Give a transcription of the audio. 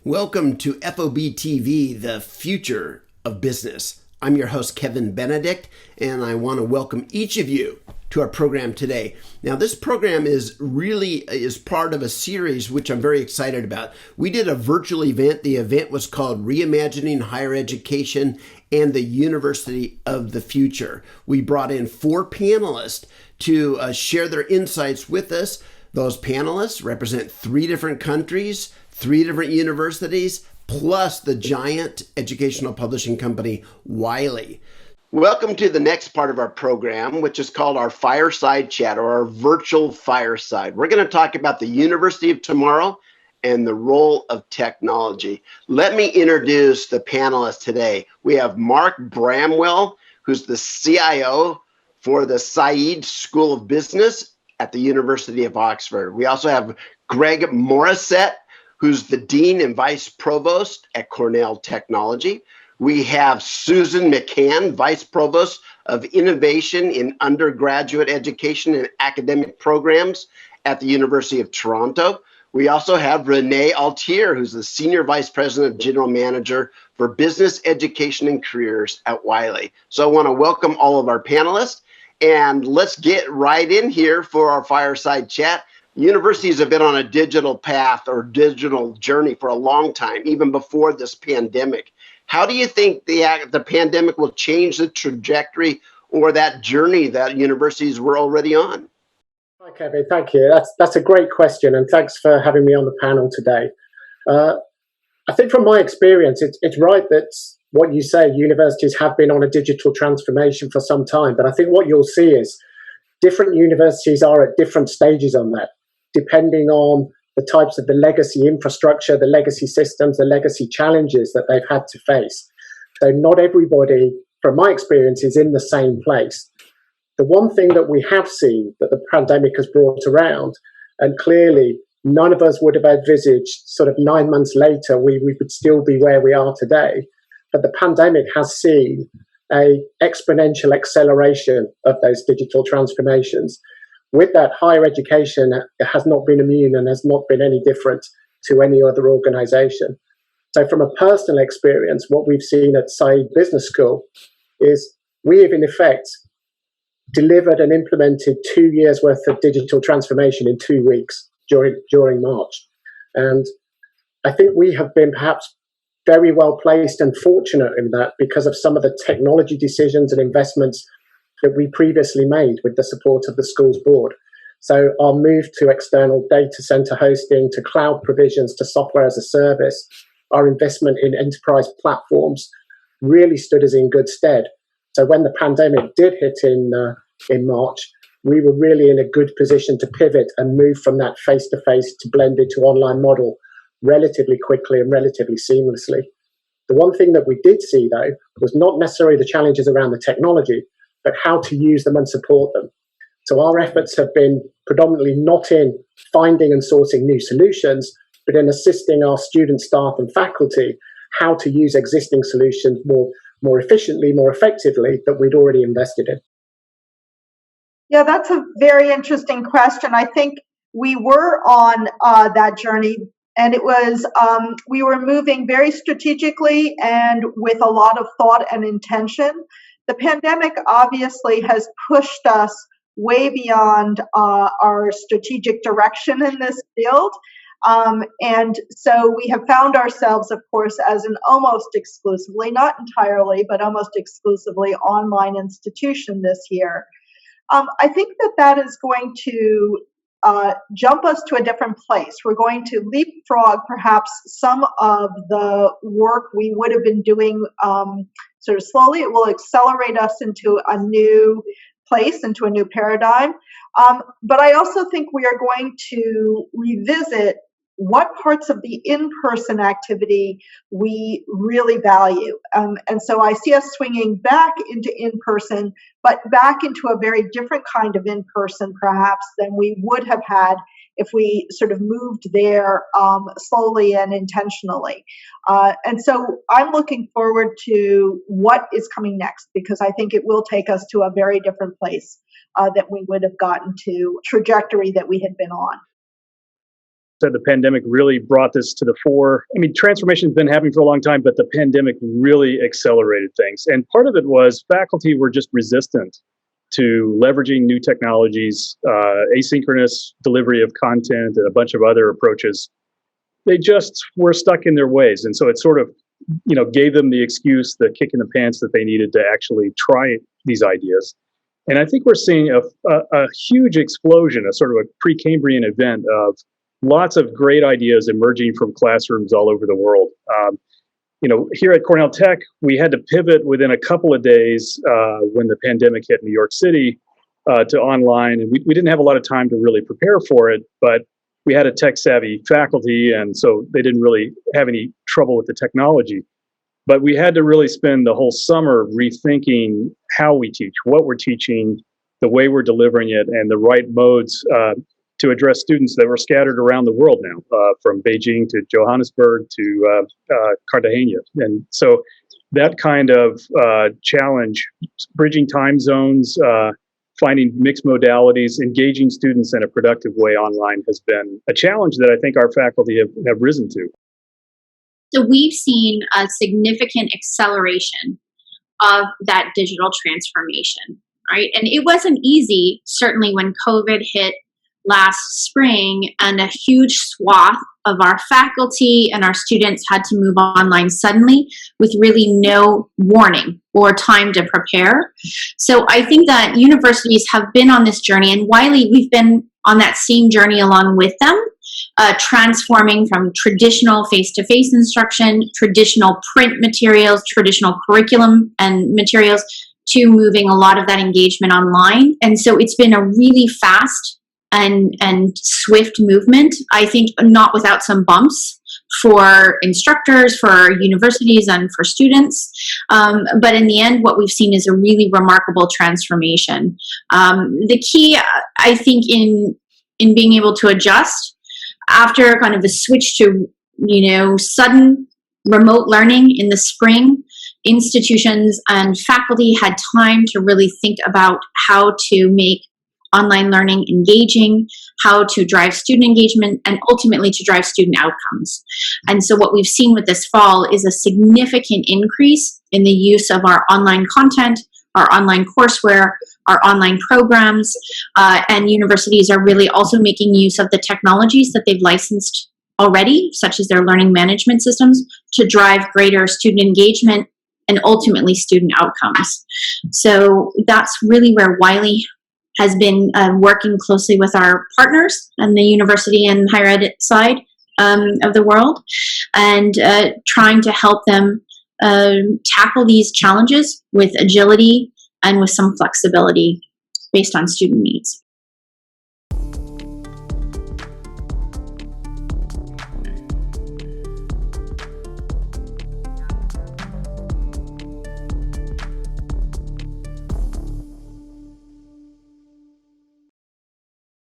Welcome to FOBtv, the future of business. I'm your host, Kevin Benedict, and I want to welcome each of you to our program today. Now, this program is part of a series which I'm very excited about. We did a virtual event. The event was called Reimagining Higher Education and the University of the Future. We brought in 4 panelists to share their insights with us. Those panelists represent 3 different countries, 3 different universities, plus the giant educational publishing company, Wiley. Welcome to the next part of our program, which is called our Fireside Chat, or our virtual fireside. We're going to talk about the University of Tomorrow and the role of technology. Let me introduce the panelists today. We have Mark Bramwell, who's the CIO for the Said School of Business at the University of Oxford. We also have Greg Morissette, who's the Dean and Vice Provost at Cornell Technology. We have Susan McCann, Vice Provost of Innovation in Undergraduate Education and Academic Programs at the University of Toronto. We also have Renee Altier, who's the Senior Vice President of General Manager for Business Education and Careers at Wiley. So I want to welcome all of our panelists, and let's get right in here for our fireside chat. Universities have been on a digital path or digital journey for a long time, even before this pandemic. How do you think the pandemic will change the trajectory or that journey that universities were already on? Hi, Kevin. Thank you. That's a great question, and thanks for having me on the panel today. I think from my experience, it's right that what you say, universities have been on a digital transformation for some time, but I think what you'll see is different universities are at different stages on that, depending on the types of the legacy infrastructure, the legacy systems, the legacy challenges that they've had to face. So not everybody, from my experience, is in the same place. The one thing that we have seen that the pandemic has brought around, and clearly none of us would have envisaged sort of 9 months later we would still be where we are today, but the pandemic has seen a exponential acceleration of those digital transformations. With that, higher education has not been immune and has not been any different to any other organization. So from a personal experience, what we've seen at Said Business School is we have in effect delivered and implemented 2 years worth of digital transformation in 2 weeks during March. And I think we have been perhaps very well placed and fortunate in that because of some of the technology decisions and investments that we previously made with the support of the school's board. So our move to external data center hosting, to cloud provisions, to software as a service, our investment in enterprise platforms really stood us in good stead. So when the pandemic did hit in March, we were really in a good position to pivot and move from that face-to-face to blended to online model relatively quickly and relatively seamlessly. The one thing that we did see, though, was not necessarily the challenges around the technology, but how to use them and support them. So our efforts have been predominantly not in finding and sourcing new solutions, but in assisting our students, staff and faculty how to use existing solutions more efficiently, more effectively that we'd already invested in. Yeah, that's a very interesting question. I think we were on that journey, and it was we were moving very strategically and with a lot of thought and intention. The pandemic obviously has pushed us way beyond our strategic direction in this field. And so we have found ourselves, of course, as an almost exclusively, not entirely, but almost exclusively online institution this year. I think that is going to jump us to a different place. We're going to leapfrog perhaps some of the work we would have been doing sort of slowly. It will accelerate us into a new place, into a new paradigm. But I also think we are going to revisit what parts of the in-person activity we really value. And so I see us swinging back into in-person, but back into a very different kind of in-person perhaps than we would have had if we sort of moved there slowly and intentionally. And so I'm looking forward to what is coming next, because I think it will take us to a very different place that we would have gotten to trajectory that we had been on. said, the pandemic really brought this to the fore. I mean, transformation has been happening for a long time, but the pandemic really accelerated things. And part of it was faculty were just resistant to leveraging new technologies, asynchronous delivery of content, and a bunch of other approaches. They just were stuck in their ways. And so it sort of, gave them the excuse, the kick in the pants that they needed to actually try these ideas. And I think we're seeing a huge explosion, a sort of a pre-Cambrian event of lots of great ideas emerging from classrooms all over the world. Here at Cornell Tech, we had to pivot within a couple of days when the pandemic hit New York City to online. And we didn't have a lot of time to really prepare for it, but we had a tech-savvy faculty, and so they didn't really have any trouble with the technology. But we had to really spend the whole summer rethinking how we teach, what we're teaching, the way we're delivering it, and the right modes to address students that were scattered around the world now, from Beijing to Johannesburg to Cartagena. And so that kind of challenge, bridging time zones, finding mixed modalities, engaging students in a productive way online has been a challenge that I think our faculty have risen to. So we've seen a significant acceleration of that digital transformation, right? And it wasn't easy, certainly when COVID hit last spring and a huge swath of our faculty and our students had to move online suddenly with really no warning or time to prepare. So I think that universities have been on this journey, and Wiley, we've been on that same journey along with them, transforming from traditional face-to-face instruction, traditional print materials, traditional curriculum and materials, to moving a lot of that engagement online. And so it's been a really fast and swift movement, I think, not without some bumps for instructors, for universities, and for students. But in the end, what we've seen is a really remarkable transformation. The key, I think, in being able to adjust after kind of the switch to, sudden remote learning in the spring, institutions and faculty had time to really think about how to make online learning engaging, how to drive student engagement, and ultimately to drive student outcomes. And so what we've seen with this fall is a significant increase in the use of our online content, our online courseware, our online programs, and universities are really also making use of the technologies that they've licensed already, such as their learning management systems, to drive greater student engagement and ultimately student outcomes. So that's really where Wiley has been working closely with our partners on the university and higher ed side of the world, and trying to help them tackle these challenges with agility and with some flexibility based on student needs.